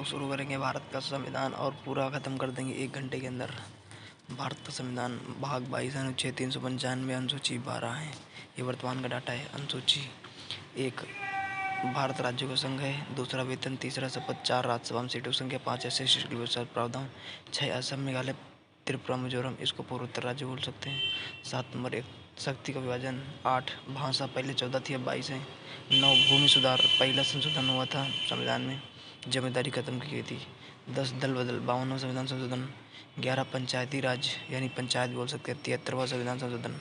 लोग शुरू करेंगे भारत का संविधान और पूरा ख़त्म कर देंगे 1 घंटे के अंदर। भारत का संविधान भाग 22 अनुच्छेद 395 अनुसूची 12 है। ये वर्तमान का डाटा है। अनुसूची 1 भारत राज्यों का संघ है। दूसरा वेतन, तीसरा शपथ, 4 राज्यसभा में सीटों की संख्या, 5 ऐसे शिक्षण व्यवस्था प्रावधान, 6 असम, मेघालय, त्रिपुरा, मिजोरम, इसको पूर्वोत्तर राज्य बोल सकते हैं। 7 नंबर 1 शक्ति का विभाजन, 8 भाषा, पहले 14 थी अब 22 है। 9 भूमि सुधार, पहला संशोधन हुआ था संविधान में, जमींदारी खत्म की गई थी। 10 दल बदल, 52वां संविधान संशोधन। 11 पंचायती राज यानी पंचायत बोल सकते हैं, 73वां संविधान संशोधन।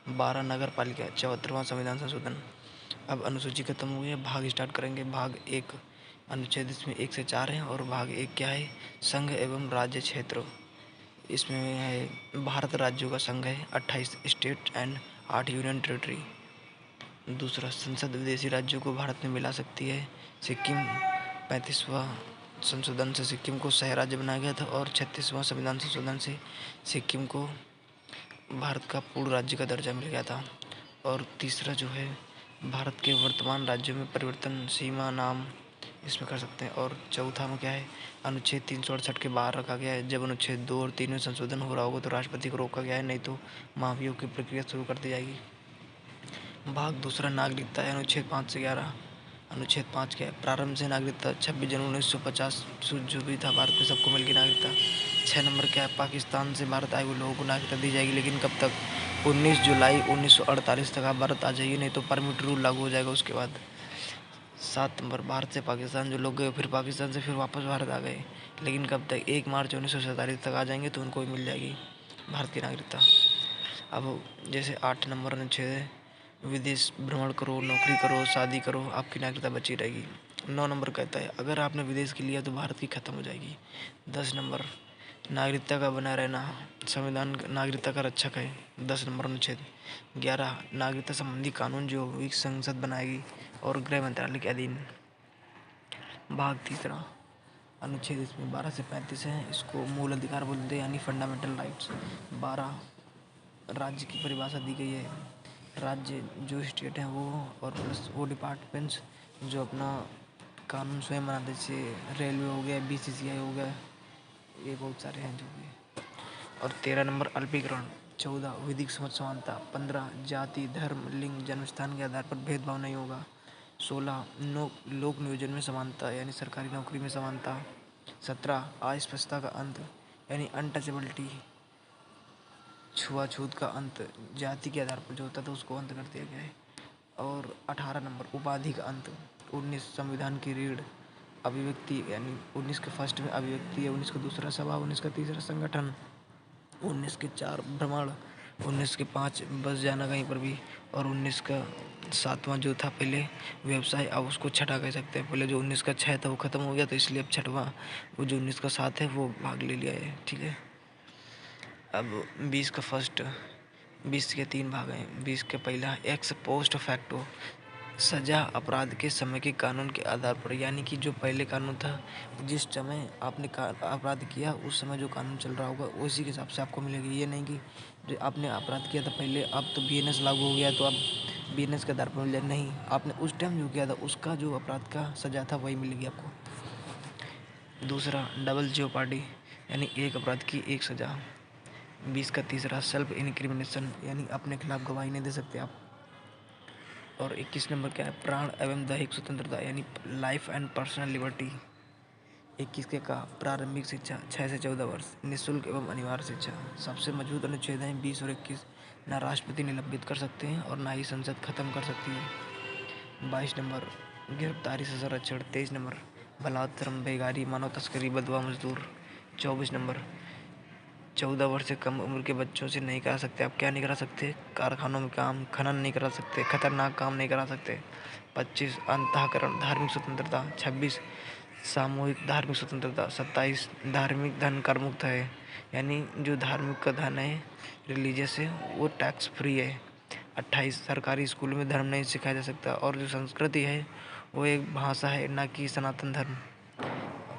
12 नगर पालिका, 74वां संविधान संशोधन। अब अनुसूची खत्म हो गई है, भाग स्टार्ट करेंगे। भाग 1 अनुच्छेद इसमें 1 से 4 है और भाग 1 क्या है? संघ एवं राज्य क्षेत्र। इसमें है भारत राज्यों का संघ है, 28 स्टेट एंड 8 यूनियन टेरिटरी। दूसरा, संसद विदेशी राज्यों को भारत में मिला सकती है। सिक्किम 35वां संशोधन से सिक्किम को सह राज्य बनाया गया था और 36वां संविधान संशोधन से सिक्किम को भारत का पूर्ण राज्य का दर्जा मिल गया था। और तीसरा जो है, भारत के वर्तमान राज्यों में परिवर्तन, सीमा, नाम इसमें कर सकते हैं। और चौथा में क्या है? अनुच्छेद 368 के बाहर रखा गया है। जब अनुच्छेद 2 और 3 में संशोधन हो रहा होगा तो राष्ट्रपति को रोका गया है, नहीं तो महाभियोग की प्रक्रिया शुरू कर दी जाएगी। भाग दूसरा नागरिकता है, अनुच्छेद 5 से 11। अनुच्छेद 5 क्या है? प्रारंभ से नागरिकता, 26 जनवरी 1950 जो भी था भारत में सबको मिल गई नागरिकता। 6 नंबर क्या है? पाकिस्तान से भारत आए हुए लोगों को नागरिकता दी जाएगी, लेकिन कब तक? 19 जुलाई 1948 तक आप भारत आ जाइए, नहीं तो परमिट रूल लागू हो जाएगा उसके बाद। 7 नंबर, भारत से पाकिस्तान जो लोग गए फिर पाकिस्तान से फिर वापस भारत आ गए, लेकिन कब तक? 1 मार्च 1947 तक आ जाएंगे तो उनको भी मिल जाएगी भारत की नागरिकता। अब जैसे 8 नंबर अनुच्छेद है, विदेश भ्रमण करो, नौकरी करो, शादी करो, आपकी नागरिकता बची रहेगी। 9 नंबर कहता है अगर आपने विदेश के लिया तो भारत की ख़त्म हो जाएगी। 10 नंबर, नागरिकता का बना रहना, संविधान नागरिकता का रक्षक है। 10 नंबर अनुच्छेद। 11 नागरिकता संबंधी कानून जो होगी संसद बनाएगी और गृह मंत्रालय के अधीन। भाग तीसरा अनुच्छेद इसमें 12 से 35 है, इसको मूल अधिकार बोलते हैं यानी फंडामेंटल राइट्स। 12 राज्य की परिभाषा दी गई है। राज्य जो स्टेट हैं वो, और प्लस वो डिपार्टमेंट्स जो अपना कानून स्वयं बनाते, जैसे रेलवे हो गया, बीसीसीआई हो गया, ये बहुत सारे हैं जो भी। और 13 नंबर अल्पीकरण। 14 विधिक समझ समानता। 15 जाति, धर्म, लिंग, जन्मस्थान के आधार पर भेदभाव नहीं होगा। 16 लोक नियोजन में समानता यानी सरकारी नौकरी में समानता। 17 अस्पृश्यता का अंत यानी अनटचेबिलिटी, छुआछूत का अंत, जाति के आधार पर जो होता था उसको अंत कर दिया गया है। और 18 नंबर उपाधि का अंत। 19 संविधान की रीढ़, अभिव्यक्ति यानी 19 के फर्स्ट में अभिव्यक्ति है, 19 का दूसरा सभा, 19 का तीसरा संगठन, 19 के 4 भ्रमण, 19 के 5 बस जाना कहीं पर भी, और 19 का 7वां जो था पहले व्यवसाय, अब उसको छठा कह सकते हैं। पहले जो 19 का 6 था वो ख़त्म हो गया तो इसलिए अब छठवां, वो जो 19 का 7 है वो भाग ले लिया है। ठीक है। अब 20 का फर्स्ट, 20 के 3 भाग हैं। 20 का पहला एक्स पोस्ट फैक्टो, सजा अपराध के समय के कानून के आधार पर, यानी कि जो पहले कानून था, जिस समय आपने अपराध किया उस समय जो कानून चल रहा होगा उसी के हिसाब से आपको मिलेगी। ये नहीं कि जो आपने अपराध किया था पहले, अब तो बीएनएस लागू हो गया तो अब बीएनएस के आधार पर मिल जाए, नहीं, आपने उस टाइम जो किया था उसका जो अपराध का सजा था वही मिलेगी आपको। दूसरा डबल जेओपार्डी यानी एक अपराध की एक सजा। 20 का तीसरा सेल्फ इनक्रिमिनेशन यानी अपने खिलाफ गवाही नहीं दे सकते आप। और 21 नंबर क्या है? प्राण एवं दैहिक स्वतंत्रता यानी लाइफ एंड पर्सनल लिबर्टी। 21 के का प्रारंभिक शिक्षा 6 से 14 वर्ष, निःशुल्क एवं अनिवार्य शिक्षा। सबसे मजबूत अनुच्छेद हैं 20 और 21। ना राष्ट्रपति निलंबित कर सकते हैं और ना ही संसद खत्म कर सकती है। 22 नंबर गिरफ्तारी से संरक्षण। 23 नंबर बलात्कार, बेगारी, मानव तस्करी, बदवा मजदूर। 24 नंबर 14 वर्ष से कम उम्र के बच्चों से नहीं करा सकते। आप क्या नहीं करा सकते? कारखानों में काम, खनन नहीं करा सकते, खतरनाक काम नहीं करा सकते। 25 अंतःकरण धार्मिक स्वतंत्रता। 26 सामूहिक धार्मिक स्वतंत्रता। 27 धार्मिक धन कर मुक्त है यानी जो धार्मिक का धन है, रिलीजियस है, वो टैक्स फ्री है। 28 सरकारी स्कूलों में धर्म नहीं सिखाया जा सकता और जो संस्कृति है वो एक भाषा है, ना कि सनातन धर्म।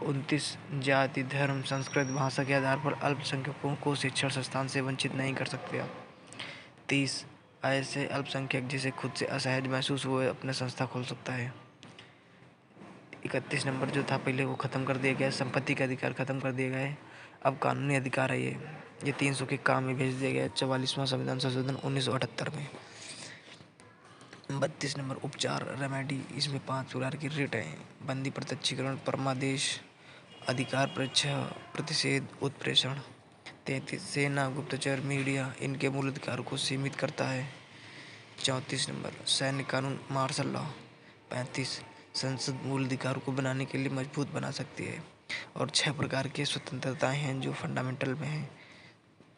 29 जाति, धर्म, संस्कृति, भाषा के आधार पर अल्पसंख्यकों को शिक्षण संस्थान से वंचित नहीं कर सकते आप। 30 ऐसे अल्पसंख्यक जिसे खुद से असहज महसूस हुए अपने संस्था खोल सकता है। 31 नंबर जो था पहले वो ख़त्म कर दिया गया है, संपत्ति का अधिकार ख़त्म कर दिया गया है, अब कानूनी अधिकार है ये 300 के काम में भेज दिया गया है 44वां संविधान संशोधन 1978 में। 32 नंबर उपचार रेमेडी, इसमें 5 प्रकार की रिट हैं: बंदी, प्रत्यक्षीकरण, परमादेश, अधिकार परीक्षा, प्रतिषेध, उत्प्रेषण। 33 सेना, गुप्तचर, मीडिया इनके मूल अधिकार को सीमित करता है। 34 नंबर सैन्य कानून, मार्शल लॉ। 35 संसद मूल अधिकार को बनाने के लिए मजबूत बना सकती है। और 6 प्रकार की स्वतंत्रताएं हैं जो फंडामेंटल में हैं।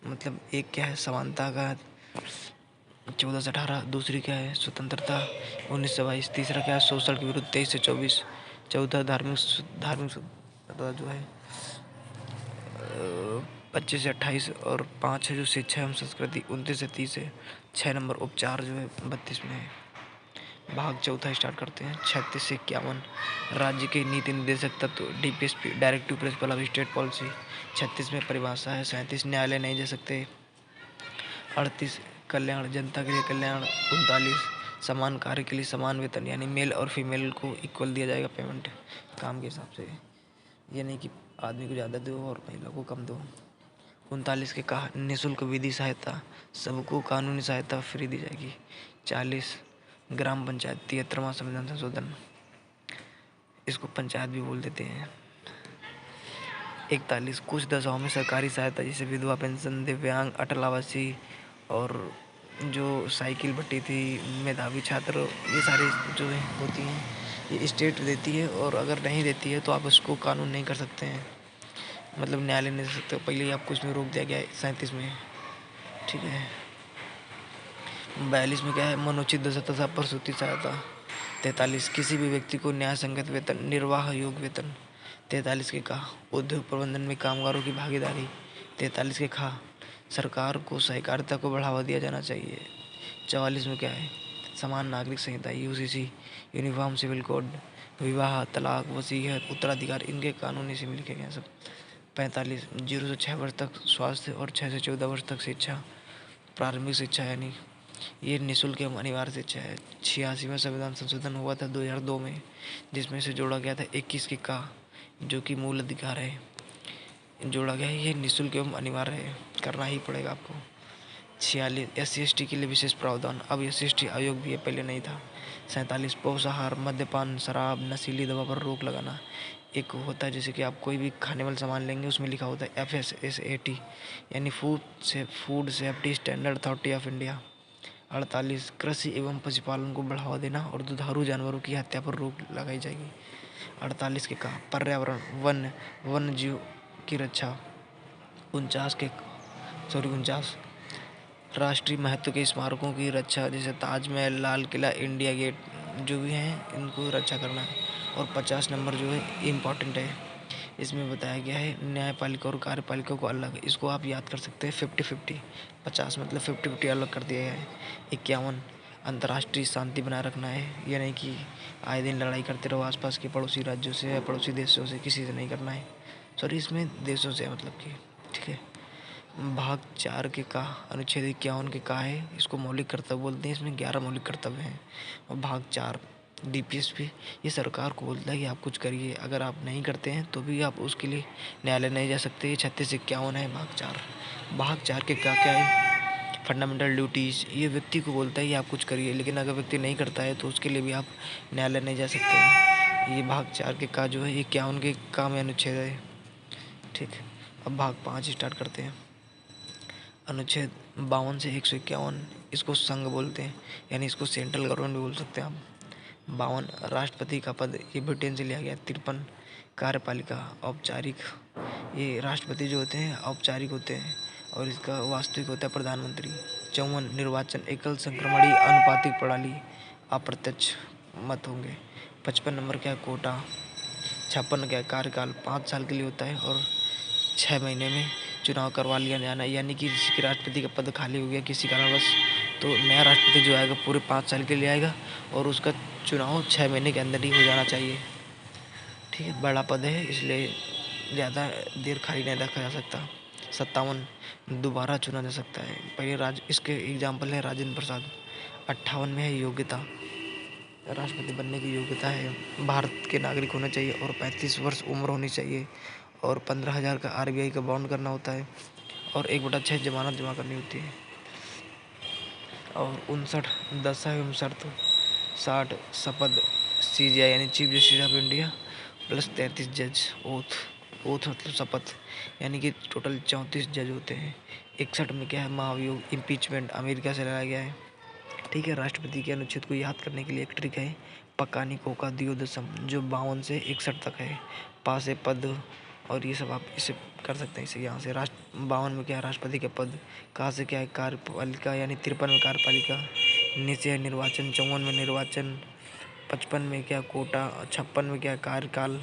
मतलब एक क्या है समानता का 14 से 18, दूसरी क्या है स्वतंत्रता 19 से 22, तीसरा क्या है शोषण के विरुद्ध 23 से 24, चौथा धार्मिक स्वतंत्रता जो है 25 से 28, और 5 है जो शिक्षा एवं संस्कृति 29 से 30 है। 6 नंबर उपचार जो है 32 में है। भाग चौथा स्टार्ट करते हैं। 36 से 51 राज्य के नीति निर्देशक तत्व, DPSP directive principle of state policy. 36 में परिभाषा है। 37 न्यायालय नहीं जा सकते। 38 कल्याण, जनता के लिए कल्याण। 39 समान कार्य के लिए समान वेतन, यानी मेल और फीमेल को इक्वल दिया जाएगा पेमेंट काम के हिसाब से, ये नहीं कि आदमी को ज़्यादा दो और महिला को कम दो। 39 के कहा निःशुल्क विधि सहायता, सबको कानूनी सहायता फ्री दी जाएगी। 40 ग्राम पंचायत, 73वां संविधान संशोधन, इसको पंचायत भी बोल देते हैं। 41 कुछ दशाओं में सरकारी सहायता जैसे विधवा पेंशन, दिव्यांग, अटल आवासीय और जो साइकिल बटी थी, मेधावी छात्र, ये सारी जो होती हैं ये स्टेट देती है, और अगर नहीं देती है तो आप उसको कानून नहीं कर सकते हैं, मतलब न्यायालय नहीं दे सकते। पहले ही आपको इसमें रोक दिया गया है 37 में, ठीक है। 42 में क्या है मनोचित दशा प्रसूति सहायता। 43 किसी भी व्यक्ति को न्याय संगत वेतन, निर्वाह योग्य वेतन। 43 के कहा उद्योग प्रबंधन में कामगारों की भागीदारी। 43 के कहा सरकार को सहकारिता को बढ़ावा दिया जाना चाहिए। 44 में क्या है समान नागरिक संहिता, UCC, यूनिफॉर्म सिविल कोड, विवाह, तलाक, वसीयत, उत्तराधिकार, इनके कानून इसी में लिखे गए हैं सब। 45 0 से 6 वर्ष तक स्वास्थ्य और 6 से 14 वर्ष तक शिक्षा, प्रारंभिक शिक्षा, यानी ये निःशुल्क एवं अनिवार्य शिक्षा है। 86वां संविधान संशोधन हुआ था 2002 में, जिसमें से जोड़ा गया था 21 के का, जो कि मूल अधिकार है, जोड़ा गया है। ये निःशुल्क एवं अनिवार्य है, करना ही पड़ेगा आपको। 46 SC/ST के लिए विशेष प्रावधान, अब SC/ST आयोग भी है, पहले नहीं था। 47 पौषाहार, मद्यपान, शराब, नशीली दवा पर रोक लगाना। एक होता है जैसे कि आप कोई भी खाने वाला सामान लेंगे उसमें लिखा होता है FSSAT, यानी food safety standard authority of India. 48 कृषि एवं पशुपालन को बढ़ावा देना और दुधारू जानवरों की हत्या पर रोक लगाई जाएगी। 48 के कहा पर्यावरण, वन्य जीव की रक्षा। 49 राष्ट्रीय महत्व के स्मारकों की रक्षा, जैसे ताजमहल, लाल किला, इंडिया गेट, जो भी हैं इनको रक्षा करना है। और 50 नंबर जो है इम्पॉर्टेंट है, इसमें बताया गया है न्यायपालिका और कार्यपालिका को अलग, इसको आप याद कर सकते हैं 50-50, 50 मतलब 50-50 अलग कर दिया गया है। 51 अंतर्राष्ट्रीय शांति बनाए रखना है, ये नहीं कि आए दिन लड़ाई करते रहो आसपास के पड़ोसी राज्यों से या पड़ोसी देशों से, किसी से नहीं करना है, सॉरी इसमें देशों से मतलब कि, ठीक है। भाग 4 के का अनुच्छेद 51 के का है, इसको मौलिक कर्तव्य बोलते हैं, इसमें 11 मौलिक कर्तव्य हैं। और भाग 4 DPSP ये सरकार को बोलता है कि आप कुछ करिए, अगर आप नहीं करते हैं तो भी आप उसके लिए न्यायालय नहीं जा सकते। ये 36 से 51 है भाग 4। भाग 4 के क्या क्या है फंडामेंटल ड्यूटीज़, ये व्यक्ति को बोलता है कि आप कुछ करिए, लेकिन अगर व्यक्ति नहीं करता है तो उसके लिए भी आप न्यायालय नहीं जा सकते हैं। ये भाग 4 के का जो है 51 के का में अनुच्छेद है, ठीक। अब भाग 5 स्टार्ट करते हैं। अनुच्छेद 52 से 151, इसको संघ बोलते हैं, यानी इसको सेंट्रल गवर्नमेंट भी बोल सकते हैं आप। 52 राष्ट्रपति का पद, ये ब्रिटेन से लिया गया। 53 कार्यपालिका औपचारिक, ये राष्ट्रपति जो होते हैं औपचारिक होते हैं और इसका वास्तविक होता है प्रधानमंत्री। 54 निर्वाचन एकल संक्रमणीय अनुपातिक प्रणाली, अप्रत्यक्ष मत होंगे। 55 नंबर क्या है कोटा। 56 क्या है कार्यकाल 5 साल के लिए होता है और 6 महीने में चुनाव करवा लिया जाना, यानी कि किसी के राष्ट्रपति का पद खाली हो गया किसी कारणवश तो नया राष्ट्रपति जो आएगा पूरे 5 साल के लिए आएगा और उसका चुनाव 6 महीने के अंदर ही हो जाना चाहिए, ठीक है। बड़ा पद है इसलिए ज़्यादा देर खाली नहीं रखा जा सकता। 57 दोबारा चुना जा सकता है, पहले इसके एग्जाम्पल है राजेंद्र प्रसाद। 58 में है योग्यता, राष्ट्रपति बनने की योग्यता है भारत के नागरिक होना चाहिए और 35 वर्ष उम्र होनी चाहिए और 15,000 का आरबीआई का बॉन्ड करना होता है और 1/6 जमानत जमा करनी होती है और 59 दशा एवं शर्त 60 शपथ सीजीआई यानी chief justice of India plus 33 जज ओथ ओथ मतलब शपथ यानी कि टोटल 34 जज होते हैं। 61 में क्या है महाभियोग इम्पीचमेंट अमेरिका से लाया गया है। ठीक है, राष्ट्रपति के अनुच्छेद को याद करने के लिए एक ट्रिक है पकानी कोका दियोदशम जो 52 से 61 तक है पासे पद और ये सब आप इसे कर सकते हैं। इसे यहाँ से राष्ट्र 52 में क्या है राष्ट्रपति के पद, कहाँ से क्या है कार्यपालिका यानी 53 में कार्यपालिका, नीचे है निर्वाचन, 54 में निर्वाचन, 55 में क्या कोटा, 56 में क्या कार्यकाल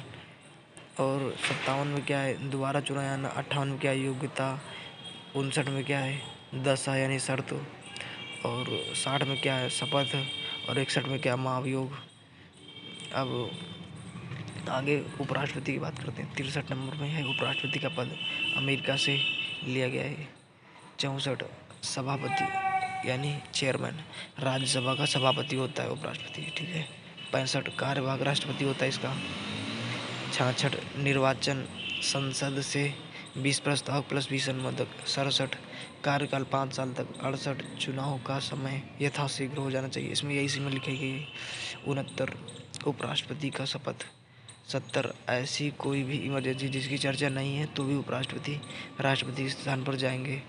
और 57 में क्या है दोबारा चुना जाना, 58 में क्या है योग्यता, 59 में क्या है दशा यानी शर्त और 60 में क्या है शपथ और 61 में क्या महाभियोग। अब आगे उपराष्ट्रपति की बात करते हैं। 63 नंबर में है उपराष्ट्रपति का पद अमेरिका से लिया गया है। 64 सभापति यानी चेयरमैन राज्यसभा का सभापति होता है उपराष्ट्रपति। ठीक है, 65 कार्यवाहक राष्ट्रपति होता है इसका। 66 निर्वाचन संसद से 20 प्रस्ताव प्लस 20 अनुमोदक। 67 कार्यकाल 5 साल तक। 68 चुनाव का समय यथाशीघ्र हो जाना चाहिए, इसमें यही सीमा लिखी गई है। 69 उपराष्ट्रपति का शपथ। 70 ऐसी कोई भी इमरजेंसी जिसकी चर्चा नहीं है तो भी उपराष्ट्रपति राष्ट्रपति के स्थान पर जाएंगे।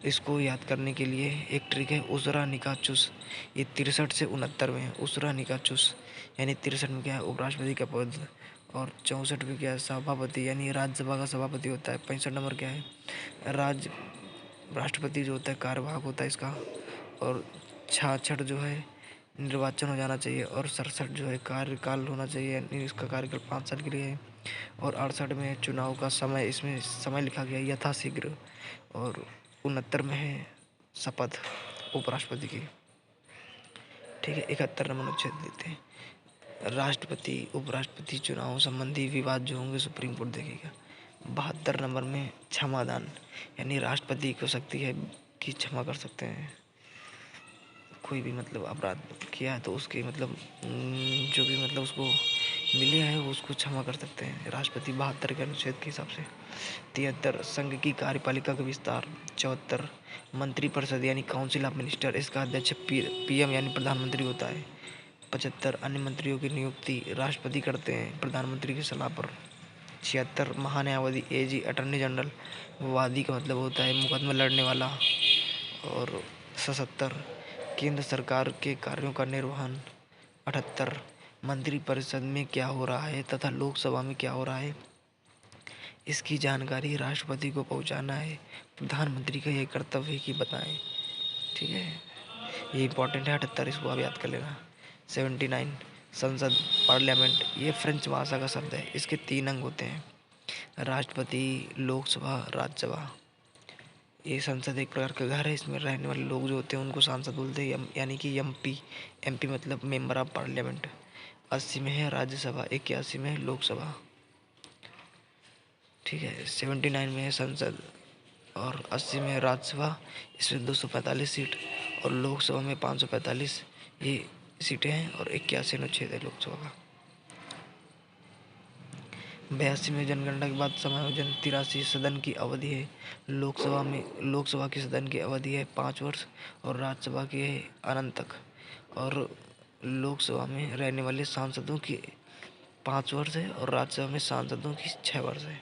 इसको याद करने के लिए एक ट्रिक है उसरा निकाचुस, ये 63 से 69 में है उसरा निकाचुस यानी 63 में क्या है उपराष्ट्रपति का पद और 64 में क्या है सभापति यानी राज्यसभा का सभापति होता है। 65 नंबर क्या है राष्ट्रपति जो होता है कार्यवाहक होता है इसका और 66 जो है निर्वाचन हो जाना चाहिए और 67 जो है कार्यकाल होना चाहिए यानी इसका कार्यकाल 5 साल के लिए है और 68 में चुनाव का समय, इसमें समय लिखा गया है यथाशीघ्र और 69 में है शपथ उपराष्ट्रपति की। ठीक है, 71 नंबर अनुच्छेद देते हैं राष्ट्रपति उपराष्ट्रपति चुनाव संबंधी विवाद जो होंगे सुप्रीम कोर्ट देखेगा। 72 नंबर में क्षमादान यानी राष्ट्रपति को शक्ति है कि क्षमा कर सकते हैं कोई भी मतलब अपराध किया है तो उसके मतलब जो भी मतलब उसको मिले है वो उसको क्षमा कर सकते हैं राष्ट्रपति 72 के अनुच्छेद के हिसाब से। 73 संघ की कार्यपालिका का विस्तार। 74 मंत्रिपरिषद यानी काउंसिल ऑफ मिनिस्टर, इसका अध्यक्ष पीएम यानी प्रधानमंत्री होता है। 75 अन्य मंत्रियों की नियुक्ति राष्ट्रपति करते हैं प्रधानमंत्री की सलाह पर। 76 महान्यायवादी एजी अटर्नी जनरल, वादी का मतलब होता है मुकदमा लड़ने वाला। और 77 केंद्र सरकार के कार्यों का निर्वहन। 78 मंत्रिपरिषद में क्या हो रहा है तथा लोकसभा में क्या हो रहा है इसकी जानकारी राष्ट्रपति को पहुंचाना है, प्रधानमंत्री का यह कर्तव्य है कि बताएं। ठीक है, ये इंपॉर्टेंट है 78, इसको आप याद कर लेना। 79 संसद पार्लियामेंट, ये फ्रेंच भाषा का शब्द है, इसके 3 अंग होते हैं राष्ट्रपति, लोकसभा, राज्यसभा। ये संसद एक प्रकार का घर है, इसमें रहने वाले लोग जो होते हैं उनको सांसद बोलते हैं यानी कि एमपी। एमपी मतलब मेंबर ऑफ पार्लियामेंट। 80 में है राज्यसभा, 81 में है लोकसभा। ठीक है, 79 में है संसद और 80 में है राज्यसभा, इसमें 245 सीट और लोकसभा में 545 ये सीटें हैं और 81 अनुच्छेद है लोकसभा का। 82 में जनगणना के बाद समायोजन। 83 सदन की अवधि है लोकसभा की सदन की अवधि है 5 वर्ष और राज्यसभा की है अनंत तक और लोकसभा में रहने वाले सांसदों की 5 वर्ष है और राज्यसभा में सांसदों की 6 वर्ष है।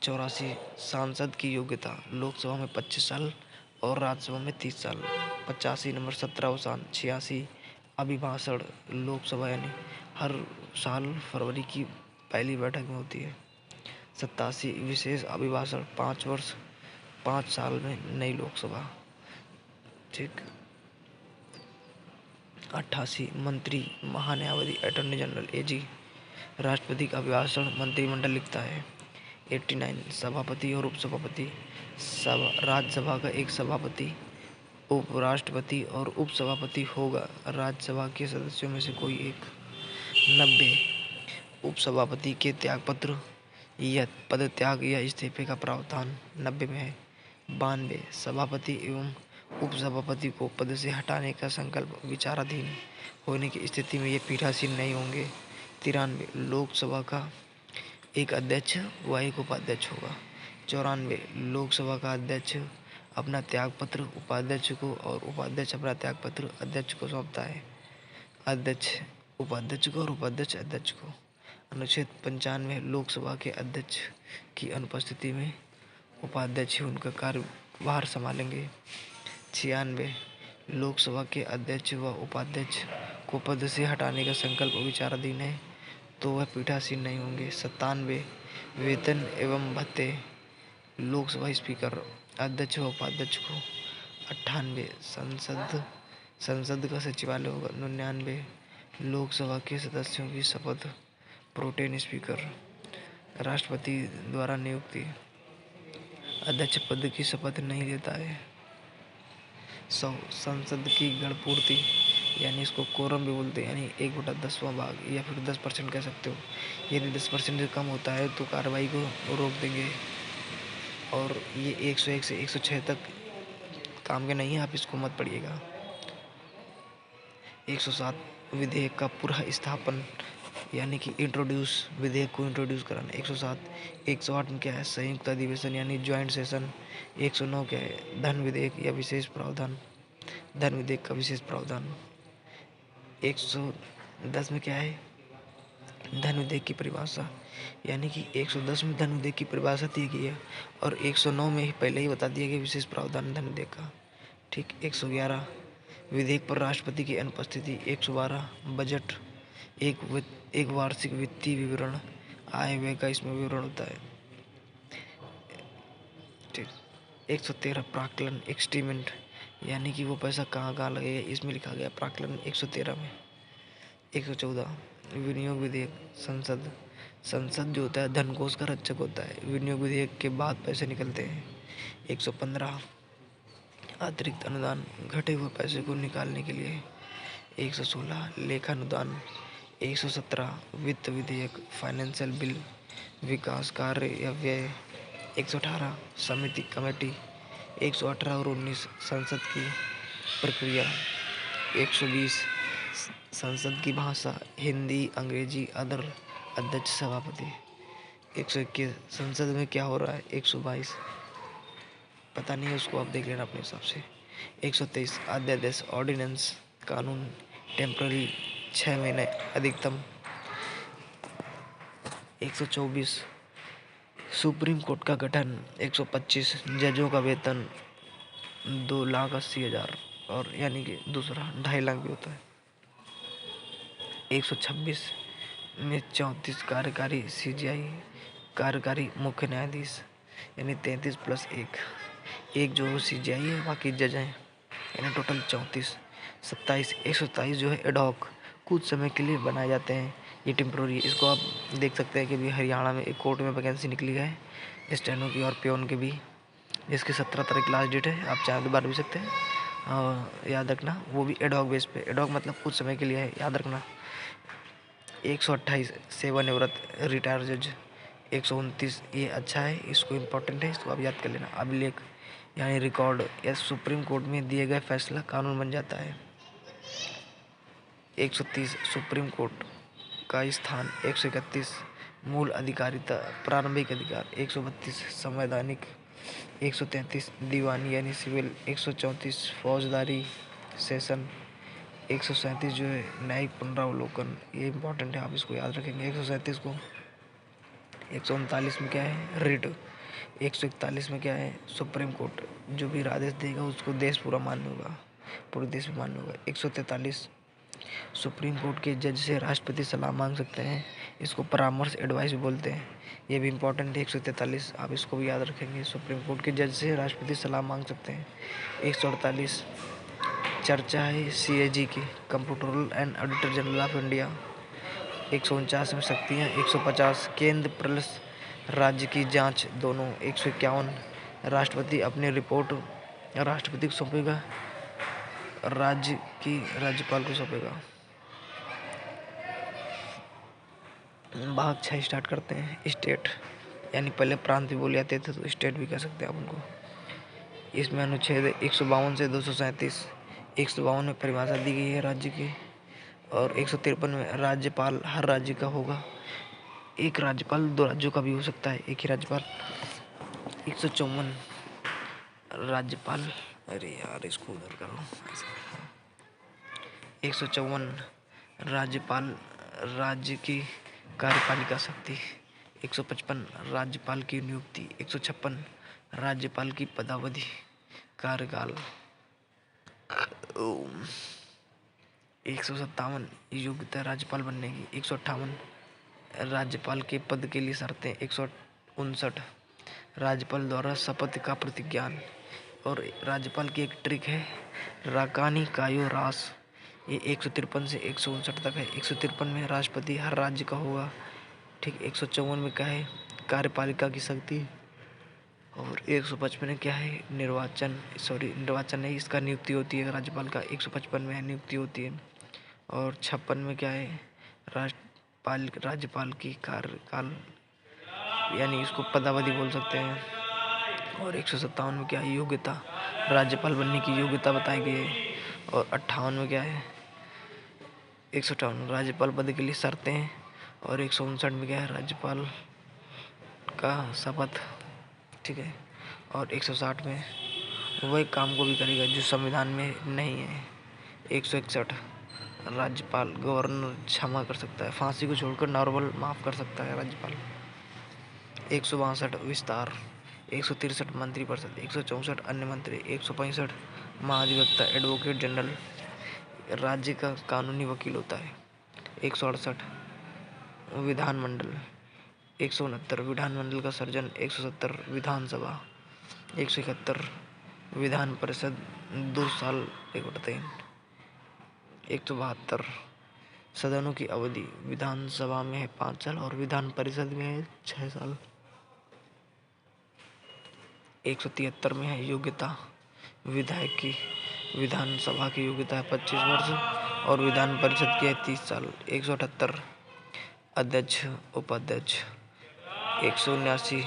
84 सांसद की योग्यता, लोकसभा में 25 साल और राज्यसभा में 30 साल। 85 नंबर 17 अवसान। 86 अभिभाषण, लोकसभा यानी हर साल फरवरी की पहली बैठक में होती है। 87 विशेष अभिभाषण, 5 वर्ष 5 साल में नई लोकसभा। ठीक। 88 मंत्री महान्यायवादी अटॉर्नी जनरल एजी, राष्ट्रपति का अभिभाषण मंत्रिमंडल लिखता है। 89 सभापति और उपसभापति, राज्यसभा का एक सभापति, उपराष्ट्रपति और उपसभापति होगा राज्यसभा के सदस्यों में से कोई एक। 90 उपसभापति के त्यागपत्र या पदत्याग या इस्तीफे का प्रावधान 90 में है। 92 सभापति एवं उपसभापति को पद से हटाने का संकल्प विचाराधीन होने की स्थिति में ये पीठासीन नहीं होंगे। 93 लोकसभा का एक अध्यक्ष व एक उपाध्यक्ष होगा। 94 लोकसभा का अध्यक्ष अपना त्यागपत्र उपाध्यक्ष को और उपाध्यक्ष अपना त्यागपत्र अध्यक्ष को सौंपता है। अध्यक्ष उपाध्यक्ष को और उपाध्यक्ष अध्यक्ष को। अनुच्छेद 95 लोकसभा के अध्यक्ष की अनुपस्थिति में उपाध्यक्ष ही उनका कार्यभार संभालेंगे। 96 लोकसभा के अध्यक्ष व उपाध्यक्ष को पद से हटाने का संकल्प विचाराधीन है तो वह पीठासीन नहीं होंगे। 97 वेतन एवं भत्ते लोकसभा स्पीकर अध्यक्ष व उपाध्यक्ष को। 98 संसद का सचिवालय होगा। 99 लोकसभा के सदस्यों की शपथ प्रोटेन स्पीकर राष्ट्रपति द्वारा नियुक्ति अध्यक्ष पद की शपथ नहीं लेता है। 100 संसद की गणपूर्ति यानी इसको कोरम भी बोलते हैं, यानी 1/10वां भाग या फिर 10% कह सकते हो। यदि 10% से कम होता है तो कार्रवाई को रोक देंगे और ये 101 से 106 तक काम के नहीं है, आप इसको मत पढ़िएगा। 107 विधेयक का पुनः स्थापन यानी कि इंट्रोड्यूस विधेयक को इंट्रोड्यूस कराना। 107 108 में क्या है, संयुक्त अधिवेशन यानी ज्वाइंट सेशन। 109 क्या है, धन विधेयक या विशेष प्रावधान, धन विधेयक का विशेष प्रावधान। 110 में क्या है, धन विधेयक की परिभाषा, यानी कि 110 में धन विधेयक की परिभाषा दी गई है और 109 में ही पहले ही बता दिया गया विशेष प्रावधान धन विधेयक का। ठीक। 111 विधेयक पर राष्ट्रपति की अनुपस्थिति। 112 बजट एक वार्षिक वित्तीय विवरण, आय व्यय का इसमें विवरण होता है। ठीक। 113 प्राक्कलन एस्टीमेट यानी कि वो पैसा कहाँ कहाँ लगेगा इसमें लिखा गया प्राक्कलन 113 में। 114 विनियोग विधेयक, संसद जो होता है धन कोष का रक्षक होता है। विनियोग विधेयक के बाद पैसे निकलते हैं। 115 अतिरिक्त अनुदान, घटे हुए पैसे को निकालने के लिए। 116 लेखानुदान। 117 वित्त विधेयक, फाइनेंशियल बिल, विकास कार्य या व्यय। 118 समिति कमेटी। 118 और 19 संसद की प्रक्रिया। 120 संसद की भाषा, हिंदी, अंग्रेजी, अदर, अध्यक्ष, सभापति। 121 संसद में क्या हो रहा है। 122 पता नहीं है, उसको आप देख लेना अपने हिसाब से। 123 अध्यादेश, ऑर्डिनेंस, कानून, टेम्पररी 6 महीने अधिकतम। 124 सुप्रीम कोर्ट का गठन। 125 जजों का वेतन 2,80,000 और यानी कि दूसरा 2.5 लाख भी होता है। 126 में 34 कार्यकारी CJI कार्यकारी मुख्य न्यायाधीश यानी 33 + 1 जो CJI है, बाकी जज हैं, यानी टोटल 34। 127 जो है एडॉक, कुछ समय के लिए बनाए जाते हैं, ये टेम्प्रोरी। इसको आप देख सकते हैं कि भी हरियाणा में एक कोर्ट में वैकेंसी निकली है स्टेनो की और पियोन के भी, जिसकी 17 तारीख लास्ट डेट है। आप चाहे तो भर भी सकते हैं और याद रखना वो भी एडॉक बेस पे। एडॉक मतलब कुछ समय के लिए है, याद रखना। 128 सेवानिवृत्त रिटायर जज। 129 ये अच्छा है, इसको इम्पोर्टेंट है, इसको आप याद कर लेना। अभिलेख यानी रिकॉर्ड या सुप्रीम कोर्ट में दिए गए फैसला कानून बन जाता है। 130 सुप्रीम कोर्ट का स्थान। 131 मूल अधिकारिता, प्रारंभिक अधिकार। 132 संवैधानिक। 133 दीवानी यानी सिविल। 134 फौजदारी सेशन। 137 जो है न्यायिक पुनरावलोकन, ये इंपॉर्टेंट है, आप इसको याद रखेंगे 137 को। 139 में क्या है, रिट। 141 में क्या है, सुप्रीम कोर्ट जो भी आदेश देगा उसको देश पूरा मान्य होगा, पूरे देश में मान्य होगा। 143 सुप्रीम कोर्ट के जज से राष्ट्रपति सलाह मांग सकते हैं, इसको परामर्श एडवाइस भी बोलते हैं, ये भी इंपॉर्टेंट है। 143 आप इसको भी याद रखेंगे, सुप्रीम कोर्ट के जज से राष्ट्रपति सलाह मांग सकते हैं। 148 चर्चा है CAG की, comptroller and auditor general of India. 149 में शक्तियाँ। 150 केंद्र प्लस राज्य की जांच दोनों। 151 राष्ट्रपति अपनी रिपोर्ट राष्ट्रपति को सौंपेगा, राज्य की राज्यपाल को सौंपेगा। भाग 6 स्टार्ट करते हैं। स्टेट यानी पहले प्रांत भी बोले जाते थे तो स्टेट भी कह सकते हैं आप उनको। इसमें अनुच्छेद 152 से 237, 152 में परिभाषा दी गई है राज्य की, और 153 में राज्यपाल हर राज्य का होगा। एक राज्यपाल 2 राज्यों का भी हो सकता है, एक ही राज्यपाल। 154 राज्यपाल, अरे यार इसको उधर करो। 154 राज्यपाल राज्य की कार्यपालिका शक्ति। 155 राज्यपाल की नियुक्ति। 156 राज्यपाल की पदावधि कार्यकाल। 157 योग्यता राज्यपाल बनने की। 158 राज्यपाल के पद के लिए शर्तें। 159 राज्यपाल द्वारा शपथ का प्रतिज्ञान। और राज्यपाल की एक ट्रिक है, राकानी कायो रास। ये 153 से 159 तक है। 153 में राष्ट्रपति हर राज्य का होगा, ठीक। 154 में क्या है, कार्यपालिका की शक्ति। और 155 में क्या है, निर्वाचन नहीं, इसका नियुक्ति होती है राज्यपाल का। 155 में नियुक्ति होती है। और 56 में क्या है, राज्यपाल की कार्यकाल, यानी इसको पदावधि बोल सकते हैं। और 157 में क्या है, योग्यता, राज्यपाल बनने की योग्यता बताई गई है। और 58 में क्या है, 158 राज्यपाल पद के लिए शर्तें हैं। और 159 में क्या है, राज्यपाल का शपथ, ठीक है। और 160 में वही काम को भी करेगा जो संविधान में नहीं है। 161 राज्यपाल गवर्नर क्षमा कर सकता है, फांसी को छोड़कर नॉर्मल माफ़ कर सकता है राज्यपाल। 162 विस्तार। 163 मंत्रिपरिषद। 164 अन्य मंत्री। 165 महाधिवक्ता एडवोकेट जनरल राज्य का कानूनी वकील होता है। 168 विधानमंडल। 169 विधानमंडल का सर्जन। 170 विधानसभा। 171 विधान परिषद 2 साल 1/3। 172 सदनों की अवधि विधानसभा में है 5 साल और विधान परिषद में है 6 साल। 173 में है योग्यता विधायक की। विधानसभा की योग्यता है 25 वर्ष और विधान परिषद की है 30 साल। 178 अध्यक्ष उपाध्यक्ष। 179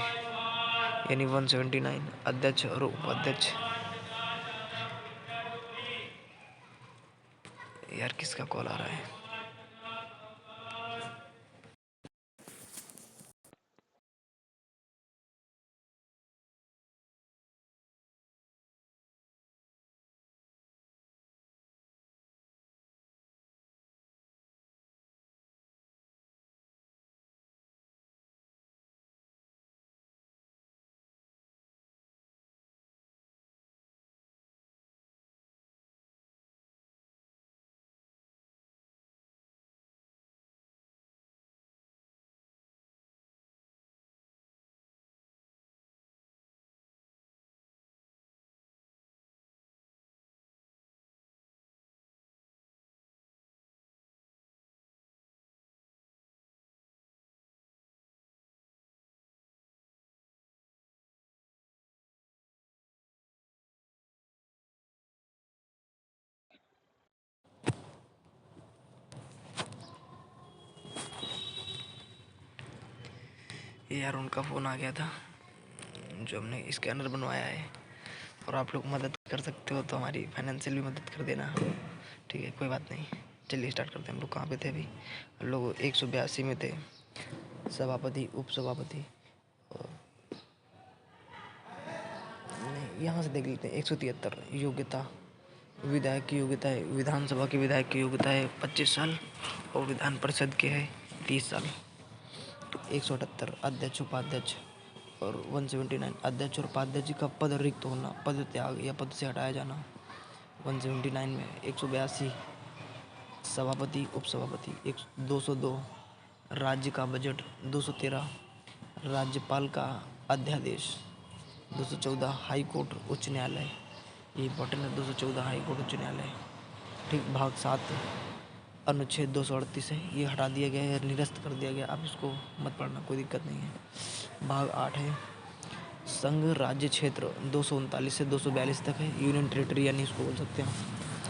यानी 179 अध्यक्ष और उपाध्यक्ष। यार किसका कॉल आ रहा है? यार उनका फ़ोन आ गया था, जो हमने स्कैनर बनवाया है, और आप लोग मदद कर सकते हो तो हमारी फाइनेंशियल भी मदद कर देना, ठीक है? कोई बात नहीं, चलिए स्टार्ट करते हैं। हम लोग कहाँ पे थे अभी? हम लोग 182 में थे, सभापति उप सभापति। और नहीं, यहाँ से देख लेते हैं। 173 योग्यता विधायक की योग्यता है, विधानसभा के विधायक की योग्यता है 25 साल और विधान परिषद के है 30 साल। 178 अध्यक्ष उपाध्यक्ष। और 179 अध्यक्ष और उपाध्यक्ष का पद रिक्त होना, पद त्याग या पद से हटाया जाना। 179 में 182 सभापति उप सभापति। 202 राज्य का बजट। 213 राज्यपाल का अध्यादेश। 214 हाई कोर्ट उच्च न्यायालय, ये इंपॉर्टेंट है। 214 हाई कोर्ट उच्च न्यायालय, ठीक। भाग 7 अनुच्छेद 238 है, ये हटा दिया गया है, निरस्त कर दिया गया। आप इसको मत पढ़ना, कोई दिक्कत नहीं है। भाग 8 है संघ राज्य क्षेत्र। 239 से 242 तक है, यूनियन टेरिटरी यानी इसको बोल सकते हैं,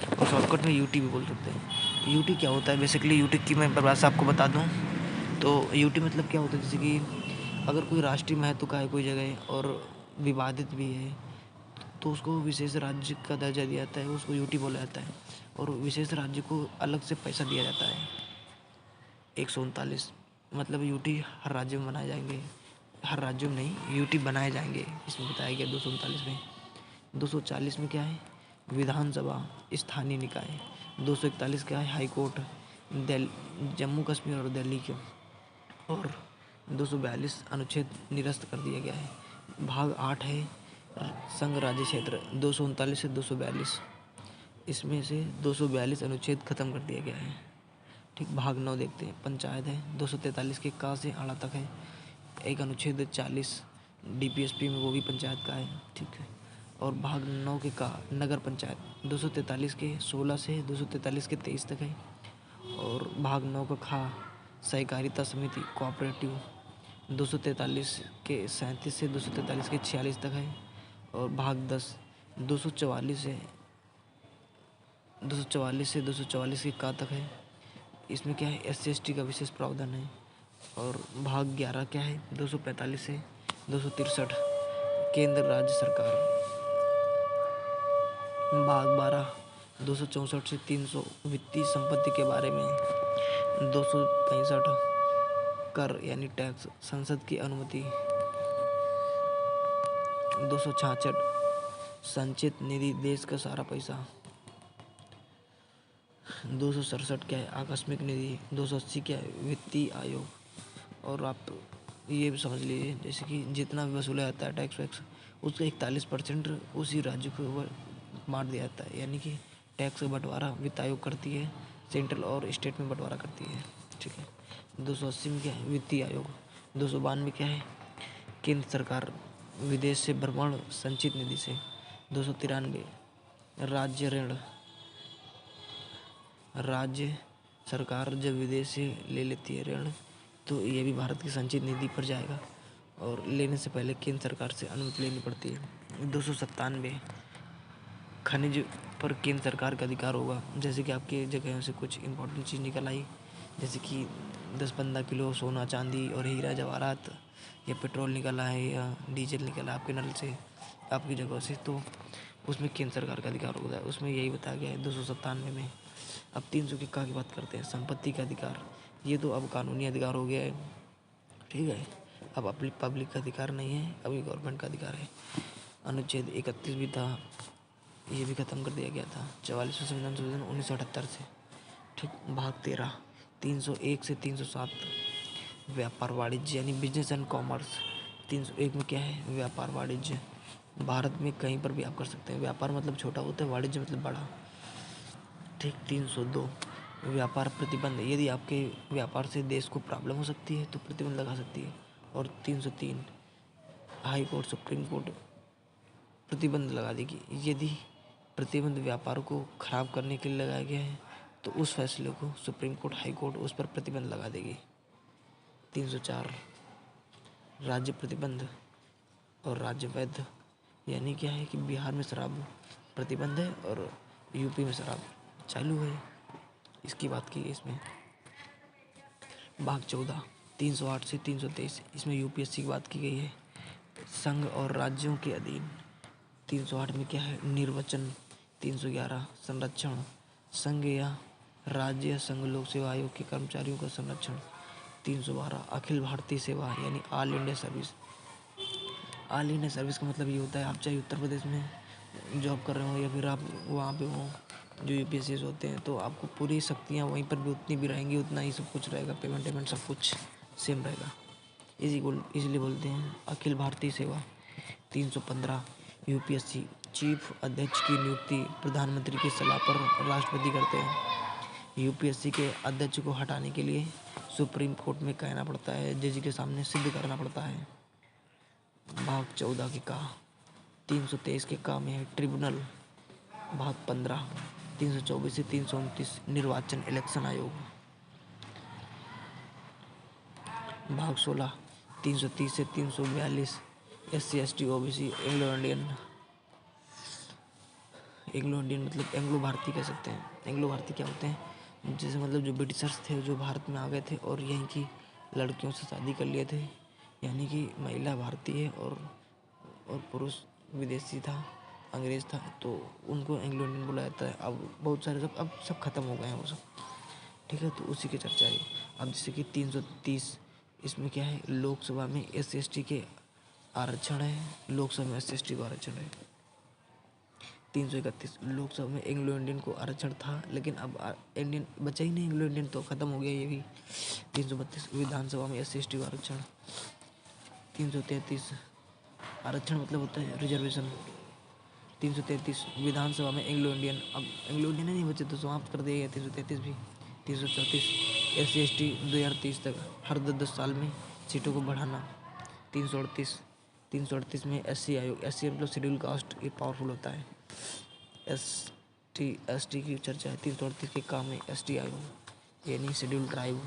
और शॉर्टकट में यूटी भी बोल सकते हैं। यूटी क्या होता है? बेसिकली यूटी की मैं परिभाषा आपको बता दूं तो यूटी मतलब क्या होता है, जैसे कि अगर कोई राष्ट्रीय महत्व का है कोई जगह और विवादित भी है, तो उसको विशेष राज्य का दर्जा दिया जाता है, उसको यूटी बोला जाता है। और विशेष राज्य को अलग से पैसा दिया जाता है 139। मतलब यूटी हर राज्य में बनाए जाएंगे, हर राज्यों में नहीं, यूटी बनाए जाएंगे इसमें बताया गया 239 में। 240 में क्या है, विधानसभा स्थानीय निकाय। 241 क्या है, हाई कोर्ट जम्मू कश्मीर और दिल्ली के। और 242 अनुच्छेद निरस्त कर दिया गया है। भाग 8 है संघ राज्य क्षेत्र 239 से 242, इसमें से 242 अनुच्छेद खत्म कर दिया गया है। ठीक, भाग 9 देखते हैं, पंचायत है 243 के का से आड़ा तक है। एक अनुच्छेद 40 डीपीएसपी में, वो भी पंचायत का है। ठीक है। और भाग 9 के का नगर पंचायत 243 के 16 से 243 के 23 तक है। और भाग 9 का खा सहकारिता समिति कोऑपरेटिव 243 के 37 से 243 के 46 तक है। और भाग 10 244 से 244 के का तक है। इसमें क्या है, SC/ST का विशेष प्रावधान है। और भाग 11 क्या है, 245 से 263 केंद्र राज्य सरकार। भाग 12 264 से 300 वित्तीय संपत्ति के बारे में। 265 कर यानी टैक्स, संसद की अनुमति। 266 संचित निधि, देश का सारा पैसा। 267 क्या है, आकस्मिक निधि। 280 क्या है, वित्तीय आयोग। और आप ये भी समझ लीजिए, जैसे कि जितना भी वसूला जाता है टैक्स वैक्स, उसका 41% उसी राज्य को बांट दिया जाता है। यानी कि टैक्स का बंटवारा वित्त आयोग करती है, सेंट्रल और स्टेट में बंटवारा करती है। ठीक है। 280 में क्या है, वित्तीय आयोग। 292 क्या है, केंद्र सरकार विदेश से भ्रमण संचित निधि से। 293 राज्य ऋण। राज्य सरकार जब विदेश से ले लेती है ऋण, तो ये भी भारत की संचित निधि पर जाएगा, और लेने से पहले केंद्र सरकार से अनुमति लेनी पड़ती है। 297 खनिज पर केंद्र सरकार का अधिकार होगा। जैसे कि आपके जगहों से कुछ इंपॉर्टेंट चीज़ निकल आई, जैसे कि 10-15 किलो सोना चांदी और हीरा जवाहरात, या पेट्रोल निकला है या डीजल निकला आपके नल से, आपकी जगह से, तो उसमें केंद्र सरकार का अधिकार होता है। उसमें यही बताया गया है 297 में। अब 300 की बात करते हैं, संपत्ति का अधिकार। ये तो अब कानूनी अधिकार हो गया है। ठीक है। अब पब्लिक का अधिकार नहीं है, अभी गवर्नमेंट का अधिकार है। अनुच्छेद 31 भी था, ये भी खत्म कर दिया गया था 44वें संविधान संशोधन 1978 से। ठीक। भाग 13 301 से 307 व्यापार वाणिज्य यानी बिजनेस एंड कॉमर्स। 301 में क्या है, व्यापार वाणिज्य। भारत में कहीं पर भी आप कर सकते हैं। व्यापार मतलब छोटा होता है, वाणिज्य मतलब बड़ा। ठीक। 302 व्यापार प्रतिबंध, यदि आपके व्यापार से देश को प्रॉब्लम हो सकती है तो प्रतिबंध लगा सकती है। और 303 हाई कोर्ट सुप्रीम कोर्ट प्रतिबंध लगा देगी। यदि प्रतिबंध व्यापार को खराब करने के लिए लगाया गया है, तो उस फैसले को सुप्रीम कोर्ट, हाई कोर्ट उस पर प्रतिबंध लगा देगी। 304 राज्य प्रतिबंध और राज्य वैध, यानी क्या है कि बिहार में शराब प्रतिबंध है और यूपी में शराब चालू है, इसकी बात की है इसमें। भाग 14 308 से 323, इसमें यूपीएससी की बात की गई है। संघ और राज्यों के अधीन। 308 में क्या है, निर्वाचन। 311 संरक्षण, संघ या राज्य संघ लोक सेवा आयोग के कर्मचारियों का संरक्षण। 312 अखिल भारतीय सेवा यानी all India service. All India service का मतलब ये होता है, आप चाहे उत्तर प्रदेश में जॉब कर रहे हो या फिर आप वहाँ पे हो जो यूपीएससी होते हैं, तो आपको पूरी शक्तियाँ वहीं पर भी उतनी भी रहेंगी, उतना ही सब कुछ रहेगा, पेमेंट सब कुछ सेम रहेगा। इसलिए बोलते हैं अखिल भारतीय सेवा। 315 यूपीएससी चीफ अध्यक्ष की नियुक्ति प्रधानमंत्री की सलाह पर राष्ट्रपति करते हैं। यूपीएससी के अध्यक्ष को हटाने के लिए सुप्रीम कोर्ट में कहना पड़ता है, जज के सामने सिद्ध करना पड़ता है। भाग 14 के का 323 के का में है ट्रिब्यूनल। भाग 15 324 से 329 निर्वाचन इलेक्शन आयोग। भाग 16 330 से 342 SC/ST OBC एंग्लो इंडियन मतलब एंग्लो भारतीय कह सकते हैं। एंग्लो भारतीय क्या होते हैं, जैसे मतलब जो ब्रिटिशर्स थे जो भारत में आ गए थे और यहीं की लड़कियों से शादी कर लिए थे, यानी कि महिला भारतीय और पुरुष विदेशी था, अंग्रेज़ था तो उनको एंग्लो इंडियन बोला जाता है। अब बहुत सारे अब सब खत्म हो गए हैं वो सब, ठीक है। तो उसी की चर्चा है। अब जैसे कि 330 इसमें क्या है, लोकसभा में SC/ST के आरक्षण है, लोकसभा में SC/ST को आरक्षण है। 331 लोकसभा में एंग्लो इंडियन को आरक्षण था, लेकिन अब इंडियन बचा ही नहीं, एंग्लो इंडियन तो खत्म हो गया ये भी। 332 विधानसभा में SC/ST को आरक्षण। 333 आरक्षण मतलब होता है रिजर्वेशन। 333 विधानसभा में एंग्लो इंडियन, अब एंग्लो इंडियन नहीं बचे तो समाप्त कर दिया गया 333 भी। 334 SC/ST 2030 तक हर 10 साल में सीटों को बढ़ाना। 338 में SC आयोग, SC मतलब शेड्यूल कास्ट, ये पावरफुल होता है। ST की चर्चा है। 338 के काम में ST आयोग यानी शेड्यूल ट्राइब,